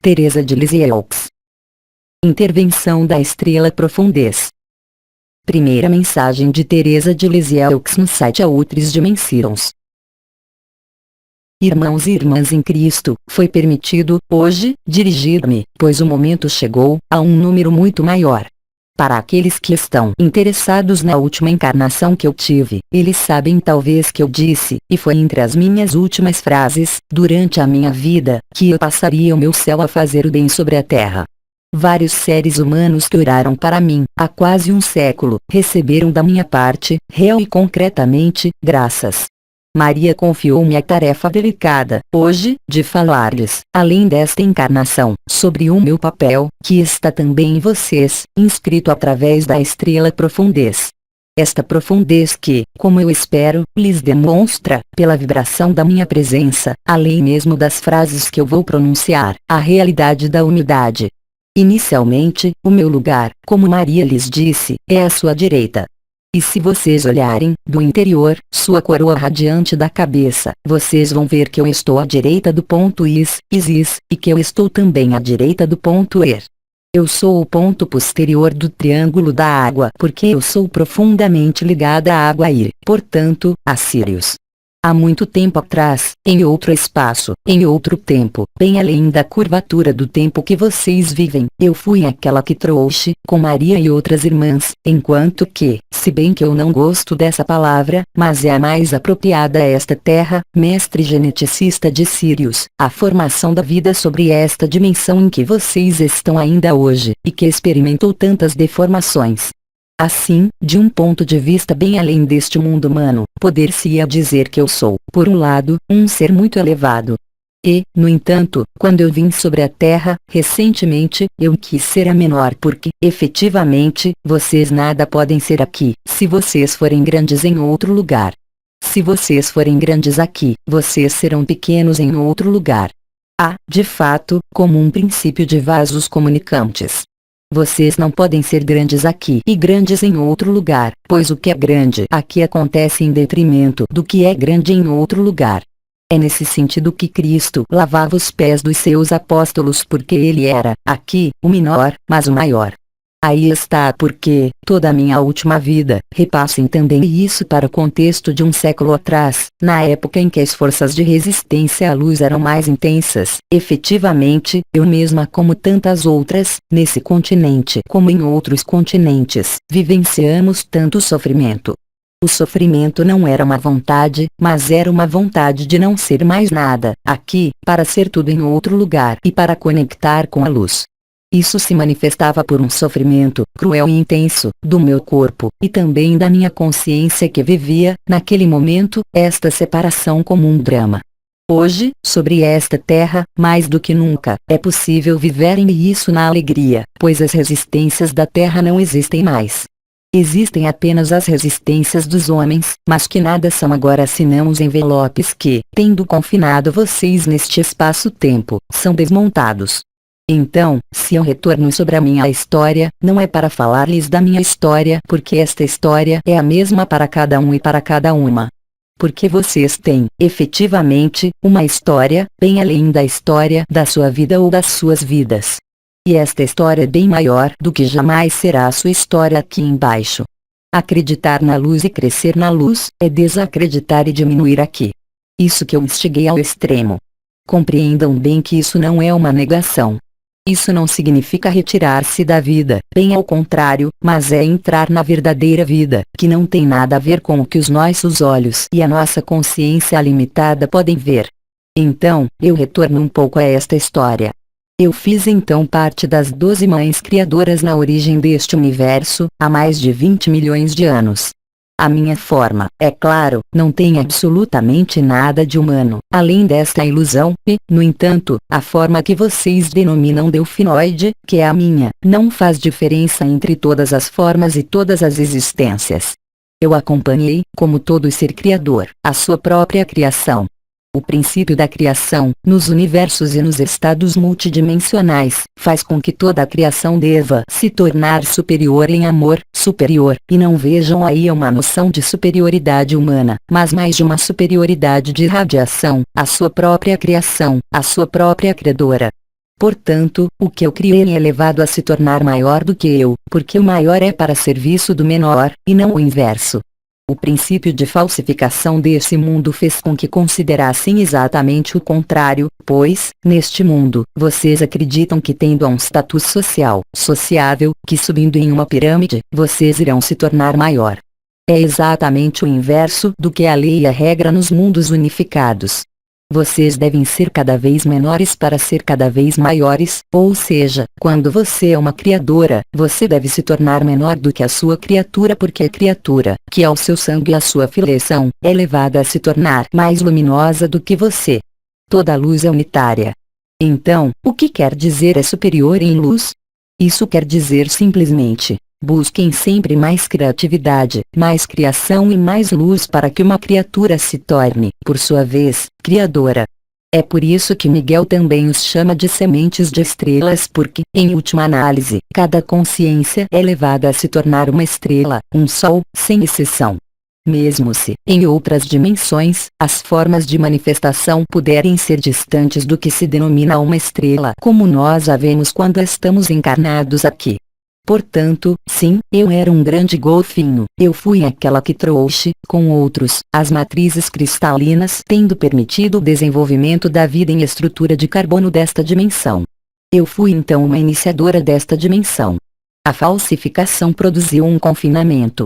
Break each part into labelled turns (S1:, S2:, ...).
S1: Teresa de Lisieux. Intervenção da Estrela Profundez. Primeira mensagem de Teresa de Lisieux no site Outras Dimensões. Irmãos e irmãs em Cristo, foi permitido, hoje, dirigir-me, pois o momento chegou, a um número muito maior. Para aqueles que estão interessados na última encarnação que eu tive, eles sabem talvez que eu disse, e foi entre as minhas últimas frases, durante a minha vida, que eu passaria o meu céu a fazer o bem sobre a terra. Vários seres humanos que oraram para mim, há quase um século, receberam da minha parte, real e concretamente, graças. Maria confiou-me a tarefa delicada, hoje, de falar-lhes, além desta encarnação, sobre o meu papel, que está também em vocês, inscrito através da Estrela Profundez. Esta profundez que, como eu espero, lhes demonstra, pela vibração da minha presença, além mesmo das frases que eu vou pronunciar, a realidade da unidade. Inicialmente, o meu lugar, como Maria lhes disse, é à sua direita. E se vocês olharem, do interior, sua coroa radiante da cabeça, vocês vão ver que eu estou à direita do ponto is, e que eu estou também à direita do ponto er. Eu sou o ponto posterior do triângulo da água porque eu sou profundamente ligada à água e, portanto, a Sírius. Há muito tempo atrás, em outro espaço, em outro tempo, bem além da curvatura do tempo que vocês vivem, eu fui aquela que trouxe, com Maria e outras irmãs, enquanto que, se bem que eu não gosto dessa palavra, mas é a mais apropriada a esta terra, mestre geneticista de Sírius, a formação da vida sobre esta dimensão em que vocês estão ainda hoje, e que experimentou tantas deformações. Assim, de um ponto de vista bem além deste mundo humano, poder-se-ia dizer que eu sou, por um lado, um ser muito elevado. E, no entanto, quando eu vim sobre a Terra, recentemente, eu quis ser a menor porque, efetivamente, vocês nada podem ser aqui, se vocês forem grandes em outro lugar. Se vocês forem grandes aqui, vocês serão pequenos em outro lugar. Há, de fato, como um princípio de vasos comunicantes. Vocês não podem ser grandes aqui e grandes em outro lugar, pois o que é grande aqui acontece em detrimento do que é grande em outro lugar. É nesse sentido que Cristo lavava os pés dos seus apóstolos porque ele era, aqui, o menor, mas o maior. Aí está porque, toda a minha última vida, repassem também isso para o contexto de um século atrás, na época em que as forças de resistência à luz eram mais intensas, efetivamente, eu mesma como tantas outras, nesse continente como em outros continentes, vivenciamos tanto sofrimento. O sofrimento não era uma vontade, mas era uma vontade de não ser mais nada, aqui, para ser tudo em outro lugar e para conectar com a luz. Isso se manifestava por um sofrimento, cruel e intenso, do meu corpo, e também da minha consciência que vivia, naquele momento, esta separação como um drama. Hoje, sobre esta terra, mais do que nunca, é possível viverem isso na alegria, pois as resistências da terra não existem mais. Existem apenas as resistências dos homens, mas que nada são agora senão os envelopes que, tendo confinado vocês neste espaço-tempo, são desmontados. Então, se eu retorno sobre a minha história, não é para falar-lhes da minha história, porque esta história é a mesma para cada um e para cada uma. Porque vocês têm, efetivamente, uma história, bem além da história da sua vida ou das suas vidas. E esta história é bem maior do que jamais será a sua história aqui embaixo. Acreditar na luz e crescer na luz, é desacreditar e diminuir aqui. Isso que eu instiguei ao extremo. Compreendam bem que isso não é uma negação. Isso não significa retirar-se da vida, bem ao contrário, mas é entrar na verdadeira vida, que não tem nada a ver com o que os nossos olhos e a nossa consciência limitada podem ver. Então, eu retorno um pouco a esta história. Eu fiz então parte das 12 mães criadoras na origem deste universo, há mais de 20 milhões de anos. A minha forma, é claro, não tem absolutamente nada de humano, além desta ilusão, e, no entanto, a forma que vocês denominam delfinoide, que é a minha, não faz diferença entre todas as formas e todas as existências. Eu acompanhei, como todo ser criador, a sua própria criação. O princípio da criação, nos universos e nos estados multidimensionais, faz com que toda a criação deva se tornar superior em amor, superior, e não vejam aí uma noção de superioridade humana, mas mais de uma superioridade de radiação, a sua própria criação, a sua própria criadora. Portanto, o que eu criei é elevado a se tornar maior do que eu, porque o maior é para serviço do menor, e não o inverso. O princípio de falsificação desse mundo fez com que considerassem exatamente o contrário, pois, neste mundo, vocês acreditam que tendo um status social, sociável, que subindo em uma pirâmide, vocês irão se tornar maior. É exatamente o inverso do que a lei e a regra nos mundos unificados. Vocês devem ser cada vez menores para ser cada vez maiores, ou seja, quando você é uma criadora, você deve se tornar menor do que a sua criatura porque a criatura, que é o seu sangue e a sua filiação, é levada a se tornar mais luminosa do que você. Toda luz é unitária. Então, o que quer dizer é superior em luz? Isso quer dizer simplesmente: busquem sempre mais criatividade, mais criação e mais luz para que uma criatura se torne, por sua vez, criadora. É por isso que Miguel também os chama de sementes de estrelas porque, em última análise, cada consciência é levada a se tornar uma estrela, um sol, sem exceção. Mesmo se, em outras dimensões, as formas de manifestação puderem ser distantes do que se denomina uma estrela como nós a vemos quando estamos encarnados aqui. Portanto, sim, eu era um grande golfinho, eu fui aquela que trouxe, com outros, as matrizes cristalinas tendo permitido o desenvolvimento da vida em estrutura de carbono desta dimensão. Eu fui então uma iniciadora desta dimensão. A falsificação produziu um confinamento.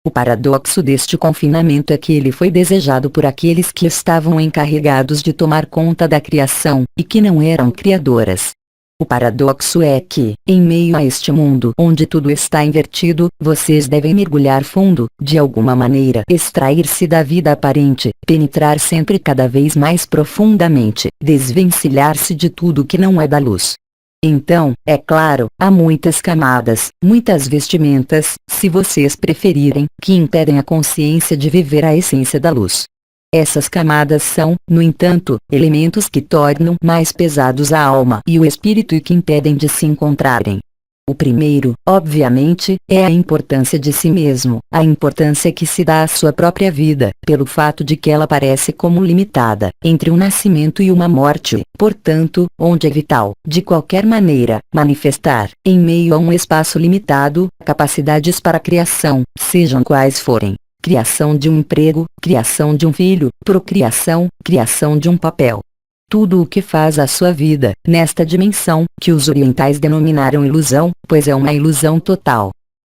S1: O paradoxo deste confinamento é que ele foi desejado por aqueles que estavam encarregados de tomar conta da criação, e que não eram criadoras. O paradoxo é que, em meio a este mundo onde tudo está invertido, vocês devem mergulhar fundo, de alguma maneira extrair-se da vida aparente, penetrar sempre cada vez mais profundamente, desvencilhar-se de tudo que não é da luz. Então, é claro, há muitas camadas, muitas vestimentas, se vocês preferirem, que impedem a consciência de viver a essência da luz. Essas camadas são, no entanto, elementos que tornam mais pesados a alma e o espírito e que impedem de se encontrarem. O primeiro, obviamente, é a importância de si mesmo, a importância que se dá à sua própria vida, pelo fato de que ela parece como limitada, entre um nascimento e uma morte, portanto, onde é vital, de qualquer maneira, manifestar, em meio a um espaço limitado, capacidades para a criação, sejam quais forem. Criação de um emprego, criação de um filho, procriação, criação de um papel. Tudo o que faz a sua vida, nesta dimensão, que os orientais denominaram ilusão, pois é uma ilusão total.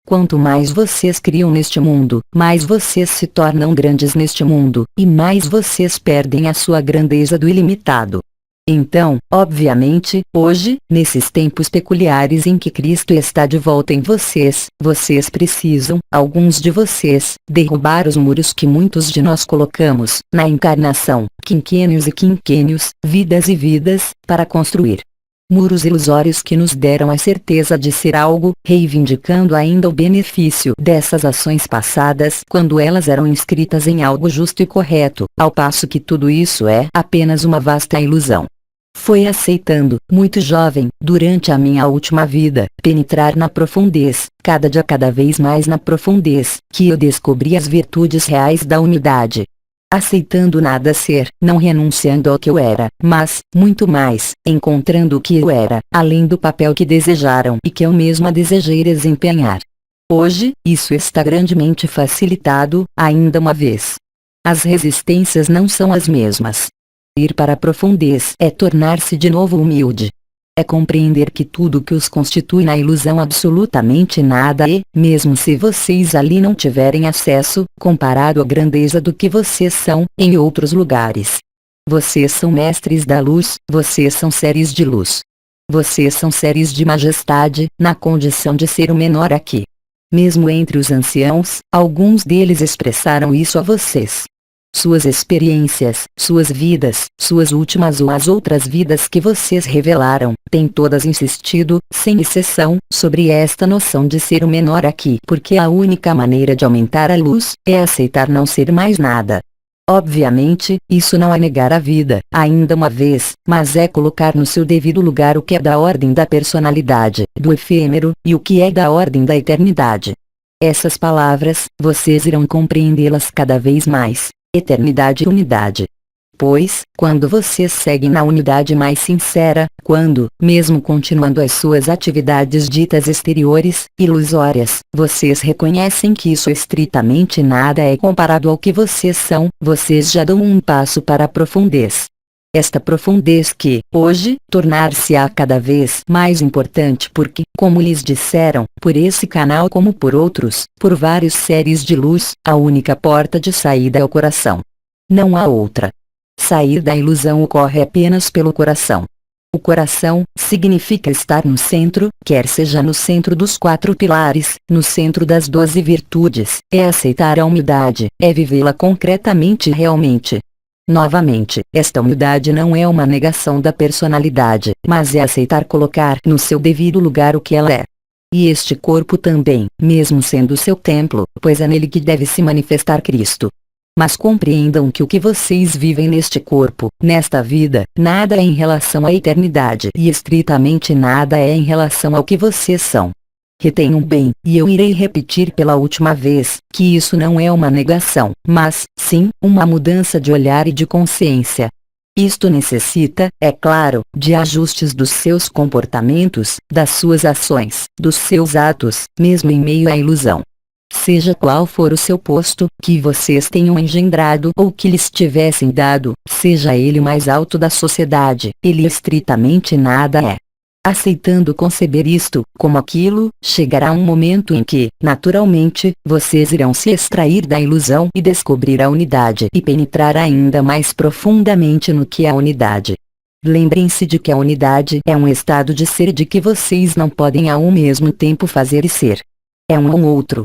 S1: Quanto mais vocês criam neste mundo, mais vocês se tornam grandes neste mundo, e mais vocês perdem a sua grandeza do ilimitado. Então, obviamente, hoje, nesses tempos peculiares em que Cristo está de volta em vocês, vocês precisam, alguns de vocês, derrubar os muros que muitos de nós colocamos, na encarnação, quinquênios e quinquênios, vidas e vidas, para construir. Muros ilusórios que nos deram a certeza de ser algo, reivindicando ainda o benefício dessas ações passadas quando elas eram inscritas em algo justo e correto, ao passo que tudo isso é apenas uma vasta ilusão. Foi aceitando, muito jovem, durante a minha última vida, penetrar na profundez, cada dia cada vez mais na profundez, que eu descobri as virtudes reais da unidade. Aceitando nada ser, não renunciando ao que eu era, mas, muito mais, encontrando o que eu era, além do papel que desejaram e que eu mesma desejei desempenhar. Hoje, isso está grandemente facilitado, ainda uma vez. As resistências não são as mesmas. Ir para a profundez é tornar-se de novo humilde. É compreender que tudo que os constitui na ilusão absolutamente nada e, mesmo se vocês ali não tiverem acesso, comparado à grandeza do que vocês são, em outros lugares. Vocês são mestres da luz, vocês são seres de luz. Vocês são seres de majestade, na condição de ser o menor aqui. Mesmo entre os anciãos, alguns deles expressaram isso a vocês. Suas experiências, suas vidas, suas últimas ou as outras vidas que vocês revelaram, têm todas insistido, sem exceção, sobre esta noção de ser o menor aqui, porque a única maneira de aumentar a luz, é aceitar não ser mais nada. Obviamente, isso não é negar a vida, ainda uma vez, mas é colocar no seu devido lugar o que é da ordem da personalidade, do efêmero, e o que é da ordem da eternidade. Essas palavras, vocês irão compreendê-las cada vez mais. Eternidade e unidade. Pois, quando vocês seguem na unidade mais sincera, quando, mesmo continuando as suas atividades ditas exteriores, ilusórias, vocês reconhecem que isso estritamente nada é comparado ao que vocês são, vocês já dão um passo para a profundez. Esta profundez que, hoje, tornar-se-á cada vez mais importante porque, como lhes disseram, por esse canal como por outros, por vários séries de luz, a única porta de saída é o coração. Não há outra. Sair da ilusão ocorre apenas pelo coração. O coração significa estar no centro, quer seja no centro dos 4 pilares, no centro das 12 virtudes, é aceitar a humildade, é vivê-la concretamente e realmente. Novamente, esta humildade não é uma negação da personalidade, mas é aceitar colocar no seu devido lugar o que ela é. E este corpo também, mesmo sendo seu templo, pois é nele que deve se manifestar Cristo. Mas compreendam que o que vocês vivem neste corpo, nesta vida, nada é em relação à eternidade e estritamente nada é em relação ao que vocês são. Retenham bem, e eu irei repetir pela última vez, que isso não é uma negação, mas, sim, uma mudança de olhar e de consciência. Isto necessita, é claro, de ajustes dos seus comportamentos, das suas ações, dos seus atos, mesmo em meio à ilusão. Seja qual for o seu posto, que vocês tenham engendrado ou que lhes tivessem dado, seja ele o mais alto da sociedade, ele estritamente nada é. Aceitando conceber isto, como aquilo, chegará um momento em que, naturalmente, vocês irão se extrair da ilusão e descobrir a unidade e penetrar ainda mais profundamente no que é a unidade. Lembrem-se de que a unidade é um estado de ser de que vocês não podem ao mesmo tempo fazer e ser. É um ou outro.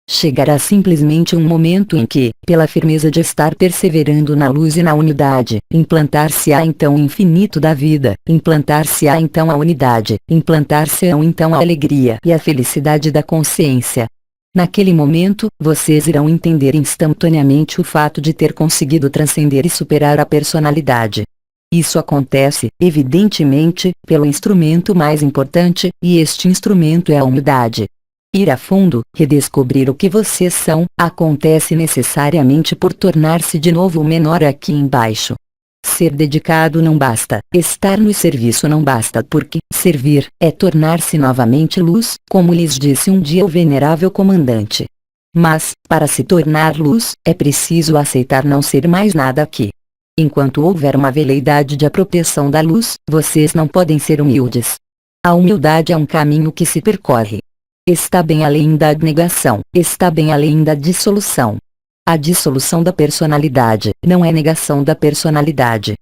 S1: Chegará simplesmente um momento em que, pela firmeza de estar perseverando na luz e na unidade, implantar-se-á então o infinito da vida, implantar-se-á então a unidade, implantar-se-ão então a alegria e a felicidade da consciência. Naquele momento, vocês irão entender instantaneamente o fato de ter conseguido transcender e superar a personalidade. Isso acontece, evidentemente, pelo instrumento mais importante, e este instrumento é a humildade. Ir a fundo, redescobrir o que vocês são, acontece necessariamente por tornar-se de novo o menor aqui embaixo. Ser dedicado não basta, estar no serviço não basta porque, servir, é tornar-se novamente luz, como lhes disse um dia o venerável comandante. Mas, para se tornar luz, é preciso aceitar não ser mais nada aqui. Enquanto houver uma veleidade de apropriação da luz, vocês não podem ser humildes. A humildade é um caminho que se percorre. Está bem além da negação, está bem além da dissolução. A dissolução da personalidade não é negação da personalidade.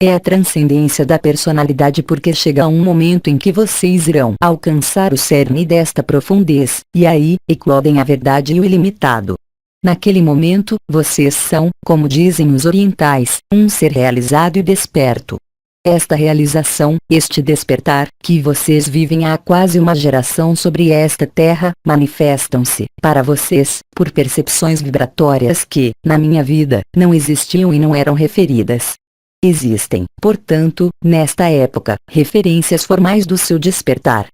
S1: É a transcendência da personalidade porque chega um momento em que vocês irão alcançar o cerne desta profundez, e aí, eclodem a verdade e o ilimitado. Naquele momento, vocês são, como dizem os orientais, um ser realizado e desperto. Esta realização, este despertar, que vocês vivem há quase uma geração sobre esta terra, manifestam-se, para vocês, por percepções vibratórias que, na minha vida, não existiam e não eram referidas. Existem, portanto, nesta época, referências formais do seu despertar.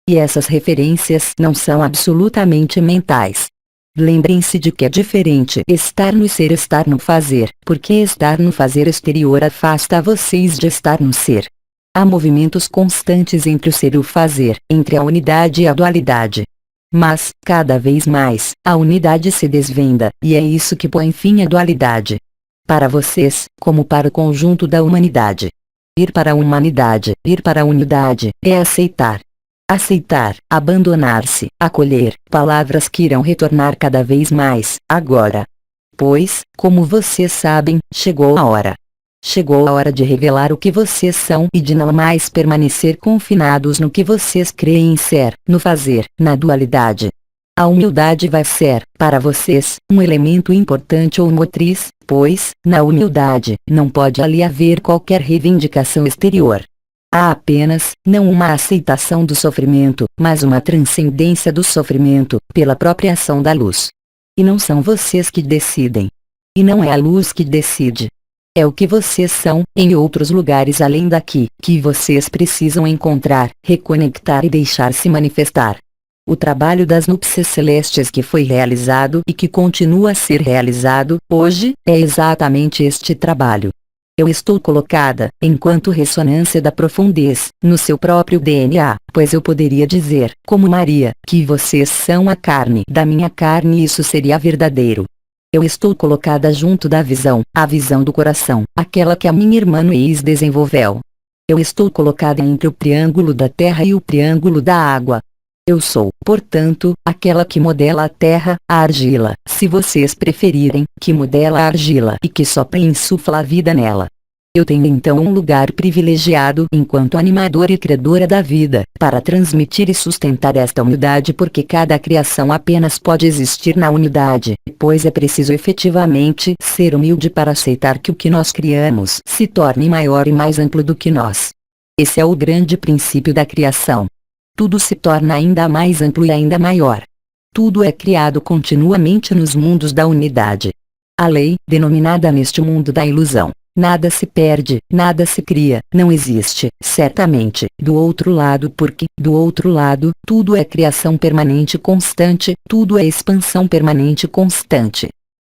S1: E essas referências não são absolutamente mentais. Lembrem-se de que é diferente estar no ser e estar no fazer, porque estar no fazer exterior afasta vocês de estar no ser. Há movimentos constantes entre o ser e o fazer, entre a unidade e a dualidade. Mas, cada vez mais, a unidade se desvenda, e é isso que põe fim à dualidade. Para vocês, como para o conjunto da humanidade. Ir para a humanidade, ir para a unidade, é aceitar. Aceitar, abandonar-se, acolher, palavras que irão retornar cada vez mais, agora. Pois, como vocês sabem, chegou a hora. Chegou a hora de revelar o que vocês são e de não mais permanecer confinados no que vocês creem ser, no fazer, na dualidade. A humildade vai ser, para vocês, um elemento importante ou motriz, pois, na humildade, não pode ali haver qualquer reivindicação exterior. Há apenas, não uma aceitação do sofrimento, mas uma transcendência do sofrimento, pela própria ação da luz. E não são vocês que decidem. E não é a luz que decide. É o que vocês são, em outros lugares além daqui, que vocês precisam encontrar, reconectar e deixar se manifestar. O trabalho das núpcias celestes que foi realizado e que continua a ser realizado, hoje, é exatamente este trabalho. Eu estou colocada, enquanto ressonância da profundez, no seu próprio DNA, pois eu poderia dizer, como Maria, que vocês são a carne da minha carne e isso seria verdadeiro. Eu estou colocada junto da visão, a visão do coração, aquela que a minha irmã Luiz desenvolveu. Eu estou colocada entre o triângulo da terra e o triângulo da água. Eu sou, portanto, aquela que modela a terra, a argila, se vocês preferirem, que modela a argila e que sopra e insufla a vida nela. Eu tenho então um lugar privilegiado enquanto animadora e criadora da vida, para transmitir e sustentar esta unidade porque cada criação apenas pode existir na unidade, pois é preciso efetivamente ser humilde para aceitar que o que nós criamos se torne maior e mais amplo do que nós. Esse é o grande princípio da criação. Tudo se torna ainda mais amplo e ainda maior. Tudo é criado continuamente nos mundos da unidade. A lei, denominada neste mundo da ilusão, nada se perde, nada se cria, não existe, certamente, do outro lado porque, do outro lado, tudo é criação permanente constante, tudo é expansão permanente constante.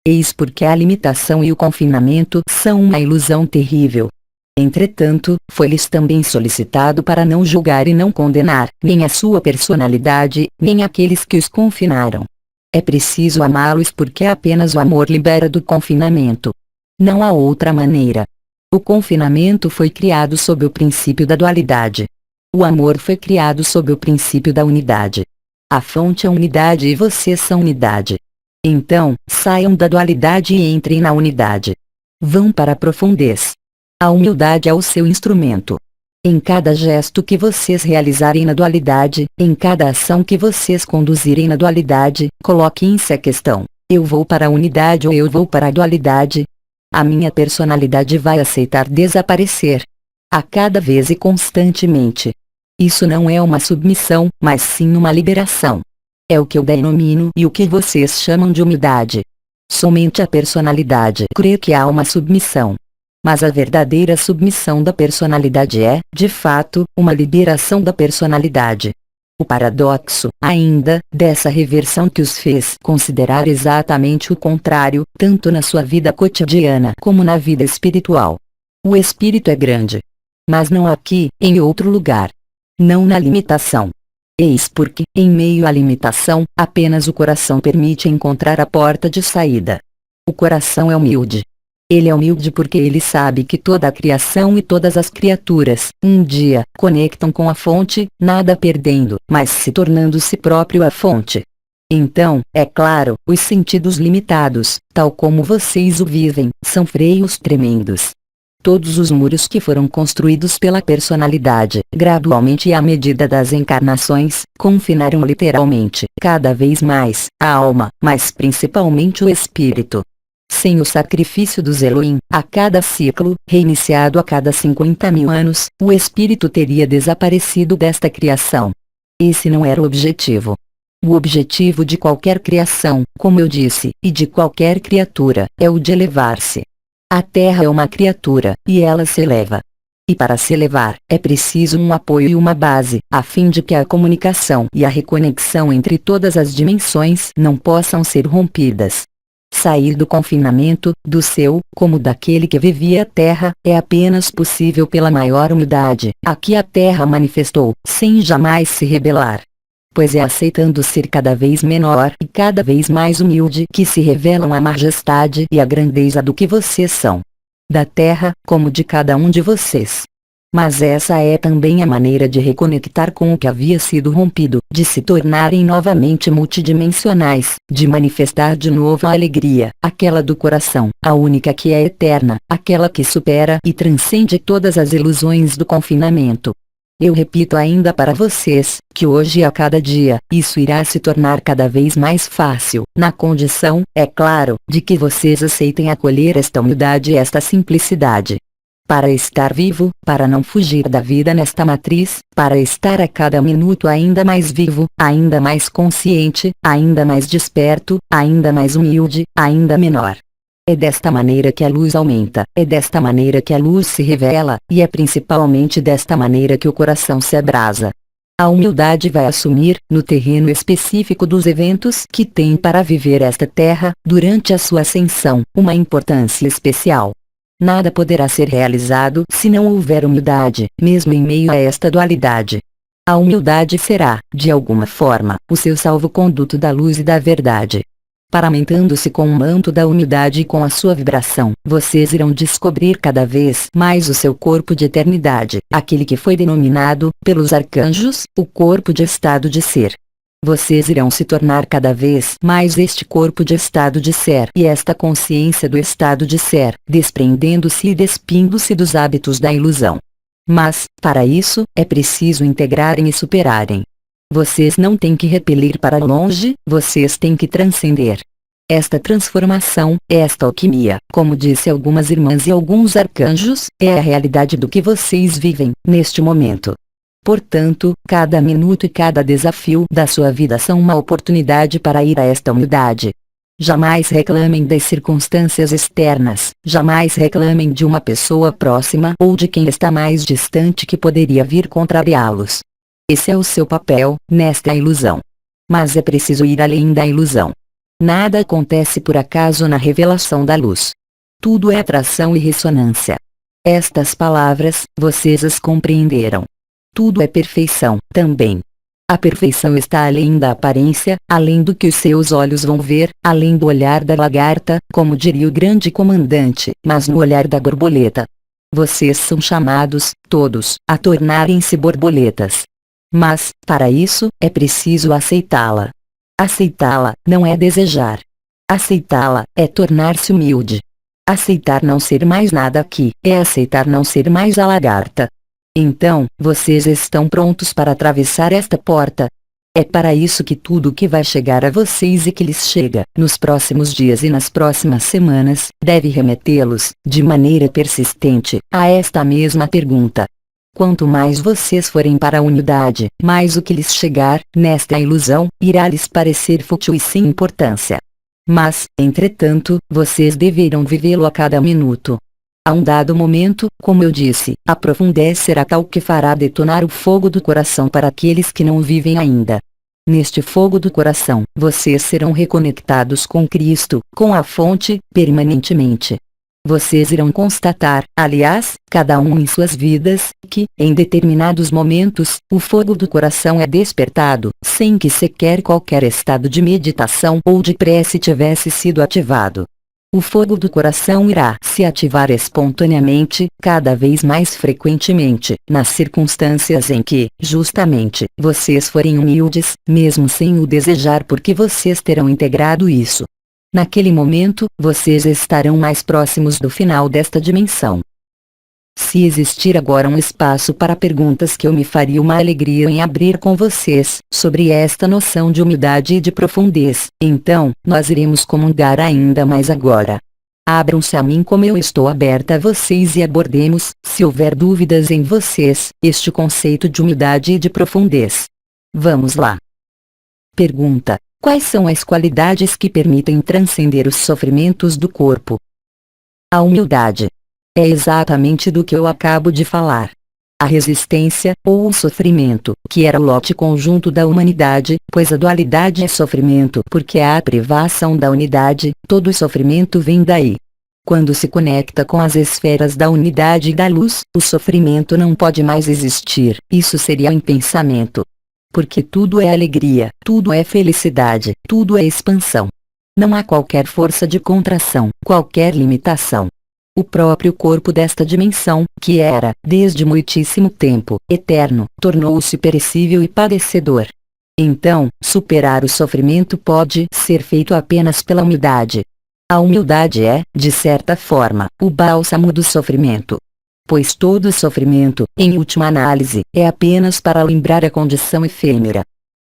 S1: Eis porque a limitação e o confinamento são uma ilusão terrível. Entretanto, foi-lhes também solicitado para não julgar e não condenar, nem a sua personalidade, nem aqueles que os confinaram. É preciso amá-los porque apenas o amor libera do confinamento. Não há outra maneira. O confinamento foi criado sob o princípio da dualidade. O amor foi criado sob o princípio da unidade. A fonte é unidade e vocês são unidade. Então, saiam da dualidade e entrem na unidade. Vão para a profundez. A humildade é o seu instrumento. Em cada gesto que vocês realizarem na dualidade, em cada ação que vocês conduzirem na dualidade, coloquem-se a questão: eu vou para a unidade ou eu vou para a dualidade? A minha personalidade vai aceitar desaparecer. A cada vez e constantemente. Isso não é uma submissão, mas sim uma liberação. É o que eu denomino e o que vocês chamam de humildade. Somente a personalidade crê que há uma submissão. Mas a verdadeira submissão da personalidade é, de fato, uma liberação da personalidade. O paradoxo, ainda, dessa reversão que os fez considerar exatamente o contrário, tanto na sua vida cotidiana como na vida espiritual. O espírito é grande. Mas não aqui, em outro lugar. Não na limitação. Eis porque, em meio à limitação, apenas o coração permite encontrar a porta de saída. O coração é humilde. Ele é humilde porque ele sabe que toda a criação e todas as criaturas, um dia, conectam com a fonte, nada perdendo, mas se tornando si próprio a fonte. Então, é claro, os sentidos limitados, tal como vocês o vivem, são freios tremendos. Todos os muros que foram construídos pela personalidade, gradualmente e à medida das encarnações, confinaram literalmente, cada vez mais, a alma, mas principalmente o espírito. Sem o sacrifício dos Elohim, a cada ciclo, reiniciado a cada 50.000 anos, o espírito teria desaparecido desta criação. Esse não era o objetivo. O objetivo de qualquer criação, como eu disse, e de qualquer criatura, é o de elevar-se. A Terra é uma criatura, e ela se eleva. E para se elevar, é preciso um apoio e uma base, a fim de que a comunicação e a reconexão entre todas as dimensões não possam ser rompidas. Sair do confinamento, do seu, como daquele que vivia a Terra, é apenas possível pela maior humildade, a que a Terra manifestou, sem jamais se rebelar. Pois é aceitando ser cada vez menor e cada vez mais humilde que se revelam a majestade e a grandeza do que vocês são. Da Terra, como de cada um de vocês. Mas essa é também a maneira de reconectar com o que havia sido rompido, de se tornarem novamente multidimensionais, de manifestar de novo a alegria, aquela do coração, a única que é eterna, aquela que supera e transcende todas as ilusões do confinamento. Eu repito ainda para vocês, que hoje e a cada dia, isso irá se tornar cada vez mais fácil, na condição, é claro, de que vocês aceitem acolher esta humildade e esta simplicidade. Para estar vivo, para não fugir da vida nesta matriz, para estar a cada minuto ainda mais vivo, ainda mais consciente, ainda mais desperto, ainda mais humilde, ainda menor. É desta maneira que a luz aumenta, é desta maneira que a luz se revela, e é principalmente desta maneira que o coração se abrasa. A humildade vai assumir, no terreno específico dos eventos que tem para viver esta terra, durante a sua ascensão, uma importância especial. Nada poderá ser realizado se não houver humildade, mesmo em meio a esta dualidade. A humildade será, de alguma forma, o seu salvo-conduto da luz e da verdade. Paramentando-se com o manto da humildade e com a sua vibração, vocês irão descobrir cada vez mais o seu corpo de eternidade, aquele que foi denominado, pelos arcanjos, o corpo de estado de ser. Vocês irão se tornar cada vez mais este corpo de estado de ser e esta consciência do estado de ser, desprendendo-se e despindo-se dos hábitos da ilusão. Mas, para isso, é preciso integrarem e superarem. Vocês não têm que repelir para longe, vocês têm que transcender. Esta transformação, esta alquimia, como disse algumas irmãs e alguns arcanjos, é a realidade do que vocês vivem, neste momento. Portanto, cada minuto e cada desafio da sua vida são uma oportunidade para ir a esta humildade. Jamais reclamem das circunstâncias externas, jamais reclamem de uma pessoa próxima ou de quem está mais distante que poderia vir contrariá-los. Esse é o seu papel, nesta ilusão. Mas é preciso ir além da ilusão. Nada acontece por acaso na revelação da luz. Tudo é atração e ressonância. Estas palavras, vocês as compreenderam. Tudo é perfeição, também. A perfeição está além da aparência, além do que os seus olhos vão ver, além do olhar da lagarta, como diria o grande comandante, mas no olhar da borboleta. Vocês são chamados, todos, a tornarem-se borboletas. Mas, para isso, é preciso aceitá-la. Aceitá-la, não é desejar. Aceitá-la, é tornar-se humilde. Aceitar não ser mais nada aqui, é aceitar não ser mais a lagarta. Então, vocês estão prontos para atravessar esta porta. É para isso que tudo que vai chegar a vocês e que lhes chega, nos próximos dias e nas próximas semanas, deve remetê-los, de maneira persistente, a esta mesma pergunta. Quanto mais vocês forem para a unidade, mais o que lhes chegar, nesta ilusão, irá lhes parecer fútil e sem importância. Mas, entretanto, vocês deverão vivê-lo a cada minuto. A um dado momento, como eu disse, a profundez será tal que fará detonar o fogo do coração para aqueles que não o vivem ainda. Neste fogo do coração, vocês serão reconectados com Cristo, com a fonte, permanentemente. Vocês irão constatar, aliás, cada um em suas vidas, que, em determinados momentos, o fogo do coração é despertado, sem que sequer qualquer estado de meditação ou de prece tivesse sido ativado. O fogo do coração irá se ativar espontaneamente, cada vez mais frequentemente, nas circunstâncias em que, justamente, vocês forem humildes, mesmo sem o desejar, porque vocês terão integrado isso. Naquele momento, vocês estarão mais próximos do final desta dimensão. Se existir agora um espaço para perguntas, que eu me faria uma alegria em abrir com vocês, sobre esta noção de humildade e de profundez, então, nós iremos comungar ainda mais agora. Abram-se a mim como eu estou aberta a vocês e abordemos, se houver dúvidas em vocês, este conceito de humildade e de profundez. Vamos lá. Pergunta: quais são as qualidades que permitem transcender os sofrimentos do corpo? A humildade. É exatamente do que eu acabo de falar. A resistência, ou o sofrimento, que era o lote conjunto da humanidade, pois a dualidade é sofrimento porque há a privação da unidade, todo o sofrimento vem daí. Quando se conecta com as esferas da unidade e da luz, o sofrimento não pode mais existir, isso seria impensamento. Porque tudo é alegria, tudo é felicidade, tudo é expansão. Não há qualquer força de contração, qualquer limitação. O próprio corpo desta dimensão, que era, desde muitíssimo tempo, eterno, tornou-se perecível e padecedor. Então, superar o sofrimento pode ser feito apenas pela humildade. A humildade é, de certa forma, o bálsamo do sofrimento. Pois todo sofrimento, em última análise, é apenas para lembrar a condição efêmera.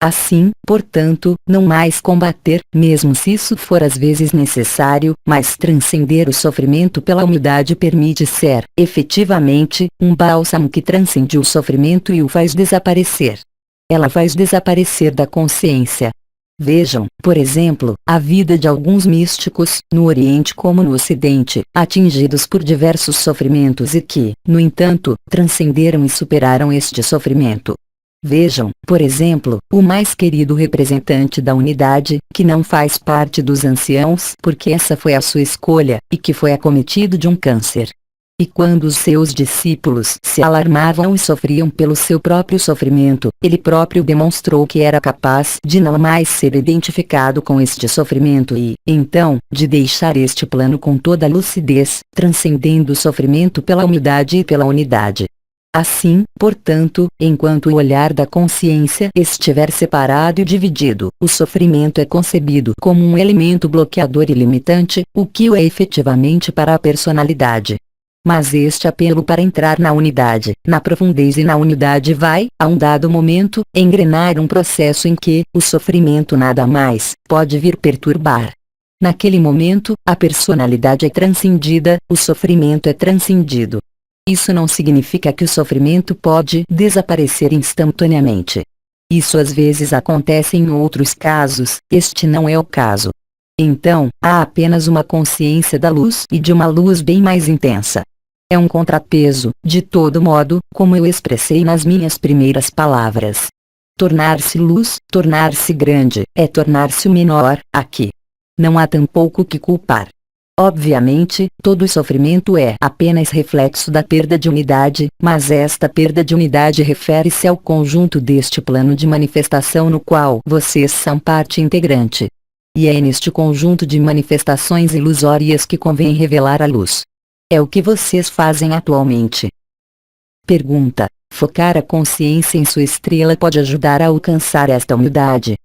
S1: Assim, portanto, não mais combater, mesmo se isso for às vezes necessário, mas transcender o sofrimento pela humildade permite ser, efetivamente, um bálsamo que transcende o sofrimento e o faz desaparecer. Ela faz desaparecer da consciência. Vejam, por exemplo, a vida de alguns místicos, no Oriente como no Ocidente, atingidos por diversos sofrimentos e que, no entanto, transcenderam e superaram este sofrimento. Vejam, por exemplo, o mais querido representante da unidade, que não faz parte dos anciãos porque essa foi a sua escolha, e que foi acometido de um câncer. E quando os seus discípulos se alarmavam e sofriam pelo seu próprio sofrimento, ele próprio demonstrou que era capaz de não mais ser identificado com este sofrimento e, então, de deixar este plano com toda a lucidez, transcendendo o sofrimento pela humildade e pela unidade. Assim, portanto, enquanto o olhar da consciência estiver separado e dividido, o sofrimento é concebido como um elemento bloqueador e limitante, o que o é efetivamente para a personalidade. Mas este apelo para entrar na unidade, na profundeza e na unidade vai, a um dado momento, engrenar um processo em que o sofrimento nada mais pode vir perturbar. Naquele momento, a personalidade é transcendida, o sofrimento é transcendido. Isso não significa que o sofrimento pode desaparecer instantaneamente. Isso às vezes acontece em outros casos, este não é o caso. Então, há apenas uma consciência da luz e de uma luz bem mais intensa. É um contrapeso, de todo modo, como eu expressei nas minhas primeiras palavras. Tornar-se luz, tornar-se grande, é tornar-se o menor, aqui. Não há tampouco que culpar. Obviamente, todo sofrimento é apenas reflexo da perda de unidade, mas esta perda de unidade refere-se ao conjunto deste plano de manifestação no qual vocês são parte integrante. E é neste conjunto de manifestações ilusórias que convém revelar a luz. É o que vocês fazem atualmente. Pergunta: focar a consciência em sua estrela pode ajudar a alcançar esta humildade?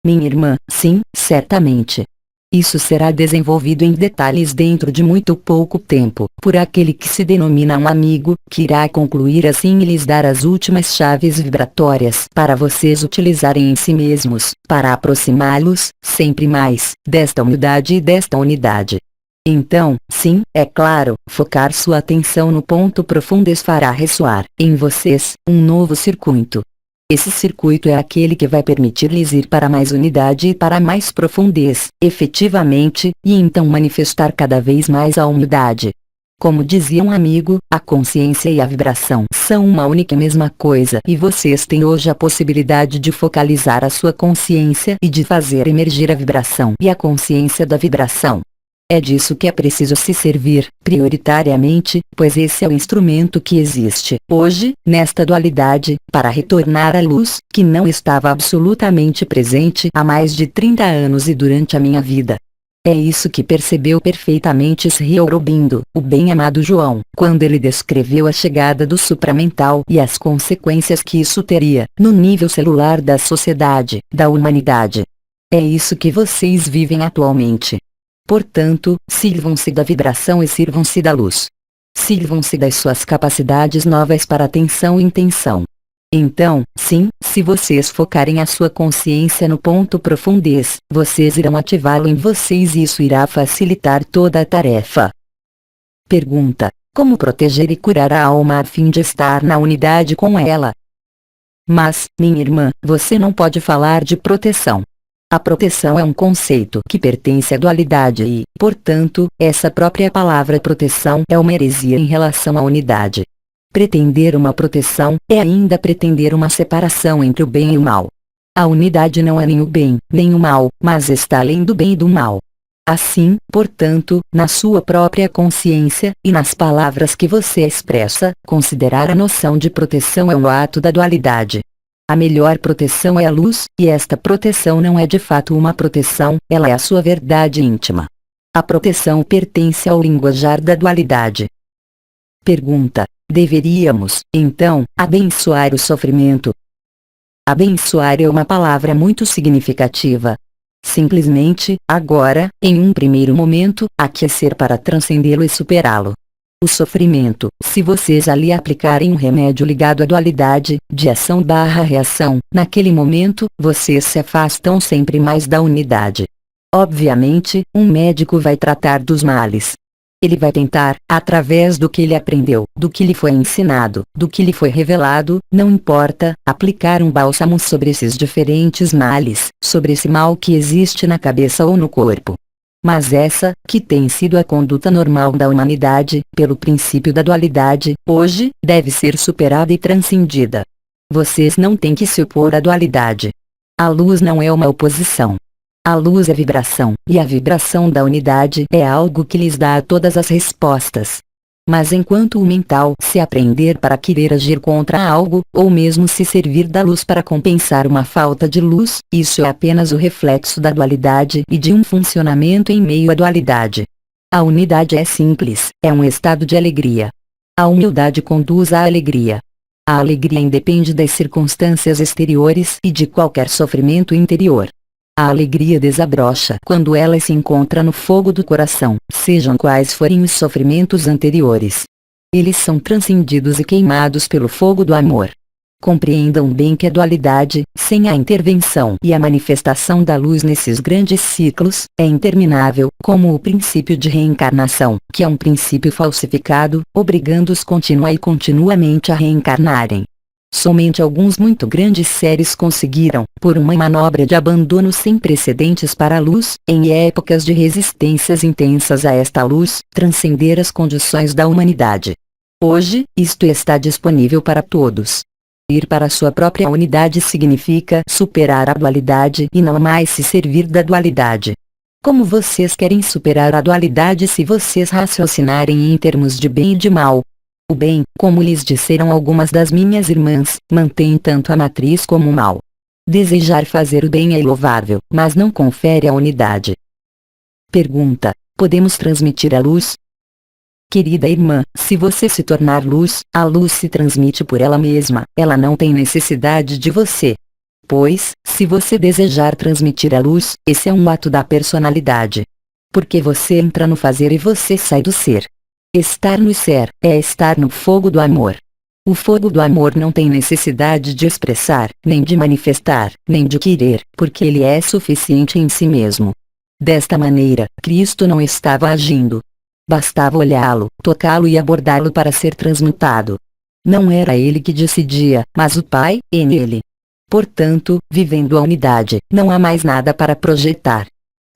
S1: Minha irmã, sim, certamente. Isso será desenvolvido em detalhes dentro de muito pouco tempo, por aquele que se denomina um amigo, que irá concluir assim e lhes dar as últimas chaves vibratórias para vocês utilizarem em si mesmos, para aproximá-los, sempre mais, desta humildade e desta unidade. Então, sim, é claro, focar sua atenção no ponto profundo fará ressoar, em vocês, um novo circuito. Esse circuito é aquele que vai permitir-lhes ir para mais unidade e para mais profundez, efetivamente, e então manifestar cada vez mais a humildade. Como dizia um amigo, a consciência e a vibração são uma única e mesma coisa e vocês têm hoje a possibilidade de focalizar a sua consciência e de fazer emergir a vibração e a consciência da vibração. É disso que é preciso se servir, prioritariamente, pois esse é o instrumento que existe, hoje, nesta dualidade, para retornar à luz, que não estava absolutamente presente há mais de 30 anos e durante a minha vida. É isso que percebeu perfeitamente Sri Aurobindo, o bem-amado João, quando ele descreveu a chegada do supramental e as consequências que isso teria, no nível celular da sociedade, da humanidade. É isso que vocês vivem atualmente. Portanto, sirvam-se da vibração e sirvam-se da luz. Sirvam-se das suas capacidades novas para atenção e intenção. Então, sim, se vocês focarem a sua consciência no ponto profundez, vocês irão ativá-lo em vocês e isso irá facilitar toda a tarefa. Pergunta: como proteger e curar a alma a fim de estar na unidade com ela? Mas, minha irmã, você não pode falar de proteção. A proteção é um conceito que pertence à dualidade e, portanto, essa própria palavra proteção é uma heresia em relação à unidade. Pretender uma proteção é ainda pretender uma separação entre o bem e o mal. A unidade não é nem o bem, nem o mal, mas está além do bem e do mal. Assim, portanto, na sua própria consciência, e nas palavras que você expressa, considerar a noção de proteção é um ato da dualidade. A melhor proteção é a luz, e esta proteção não é de fato uma proteção, ela é a sua verdade íntima. A proteção pertence ao linguajar da dualidade. Pergunta: deveríamos, então, abençoar o sofrimento? Abençoar é uma palavra muito significativa. Simplesmente, agora, em um primeiro momento, aquecer para transcendê-lo e superá-lo. O sofrimento, se vocês ali aplicarem um remédio ligado à dualidade, de ação/reação, naquele momento, vocês se afastam sempre mais da unidade. Obviamente, um médico vai tratar dos males. Ele vai tentar, através do que ele aprendeu, do que lhe foi ensinado, do que lhe foi revelado, não importa, aplicar um bálsamo sobre esses diferentes males, sobre esse mal que existe na cabeça ou no corpo. Mas essa, que tem sido a conduta normal da humanidade, pelo princípio da dualidade, hoje, deve ser superada e transcendida. Vocês não têm que se opor à dualidade. A luz não é uma oposição. A luz é vibração, e a vibração da unidade é algo que lhes dá todas as respostas. Mas enquanto o mental se aprender para querer agir contra algo, ou mesmo se servir da luz para compensar uma falta de luz, isso é apenas o reflexo da dualidade e de um funcionamento em meio à dualidade. A unidade é simples, é um estado de alegria. A humildade conduz à alegria. A alegria independe das circunstâncias exteriores e de qualquer sofrimento interior. A alegria desabrocha quando ela se encontra no fogo do coração, sejam quais forem os sofrimentos anteriores. Eles são transcendidos e queimados pelo fogo do amor. Compreendam bem que a dualidade, sem a intervenção e a manifestação da luz nesses grandes ciclos, é interminável, como o princípio de reencarnação, que é um princípio falsificado, obrigando-os continua e continuamente a reencarnarem. Somente alguns muito grandes seres conseguiram, por uma manobra de abandono sem precedentes para a luz, em épocas de resistências intensas a esta luz, transcender as condições da humanidade. Hoje, isto está disponível para todos. Ir para sua própria unidade significa superar a dualidade e não mais se servir da dualidade. Como vocês querem superar a dualidade se vocês raciocinarem em termos de bem e de mal? O bem, como lhes disseram algumas das minhas irmãs, mantém tanto a matriz como o mal. Desejar fazer o bem é louvável, mas não confere a unidade. Pergunta: podemos transmitir a luz? Querida irmã, se você se tornar luz, a luz se transmite por ela mesma, ela não tem necessidade de você. Pois, se você desejar transmitir a luz, esse é um ato da personalidade. Porque você entra no fazer e você sai do ser. Estar no ser, é estar no fogo do amor. O fogo do amor não tem necessidade de expressar, nem de manifestar, nem de querer, porque ele é suficiente em si mesmo. Desta maneira, Cristo não estava agindo. Bastava olhá-lo, tocá-lo e abordá-lo para ser transmutado. Não era ele que decidia, mas o Pai, em ele. Portanto, vivendo a unidade, não há mais nada para projetar.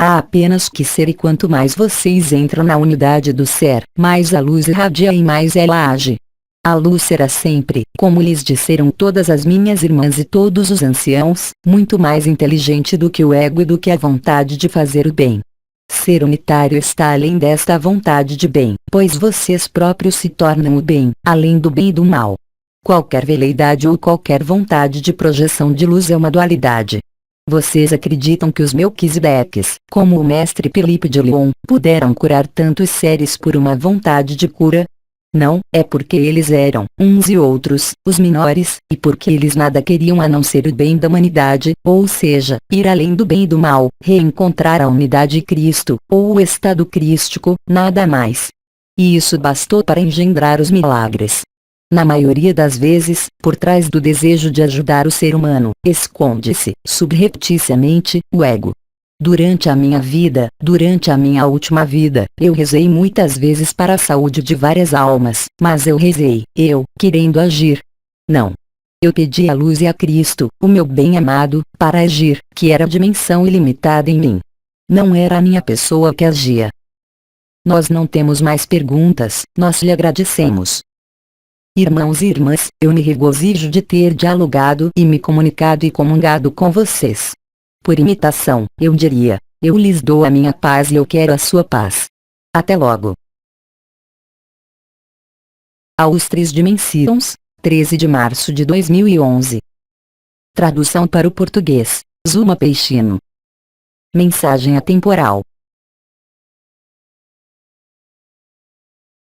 S1: Há apenas que ser, e quanto mais vocês entram na unidade do ser, mais a luz irradia e mais ela age. A luz será sempre, como lhes disseram todas as minhas irmãs e todos os anciãos, muito mais inteligente do que o ego e do que a vontade de fazer o bem. Ser unitário está além desta vontade de bem, pois vocês próprios se tornam o bem, além do bem e do mal. Qualquer veleidade ou qualquer vontade de projeção de luz é uma dualidade. Vocês acreditam que os Melquisedeques, como o mestre Felipe de Leon, puderam curar tantos seres por uma vontade de cura? Não, é porque eles eram, uns e outros, os menores, e porque eles nada queriam a não ser o bem da humanidade, ou seja, ir além do bem e do mal, reencontrar a unidade Cristo, ou o estado crístico, nada mais. E isso bastou para engendrar os milagres. Na maioria das vezes, por trás do desejo de ajudar o ser humano, esconde-se, subrepticiamente, o ego. Durante a minha vida, durante a minha última vida, eu rezei muitas vezes para a saúde de várias almas, mas eu rezei, querendo agir. Não. Eu pedi a luz e a Cristo, o meu bem-amado, para agir, que era a dimensão ilimitada em mim. Não era a minha pessoa que agia. Nós não temos mais perguntas, nós lhe agradecemos. Irmãos e irmãs, eu me regozijo de ter dialogado e me comunicado e comungado com vocês. Por imitação, eu diria, eu lhes dou a minha paz e eu quero a sua paz. Até logo. Aos 3 Dimensões, 13 de março de 2011. Tradução para o português, Zuma Peixino. Mensagem atemporal.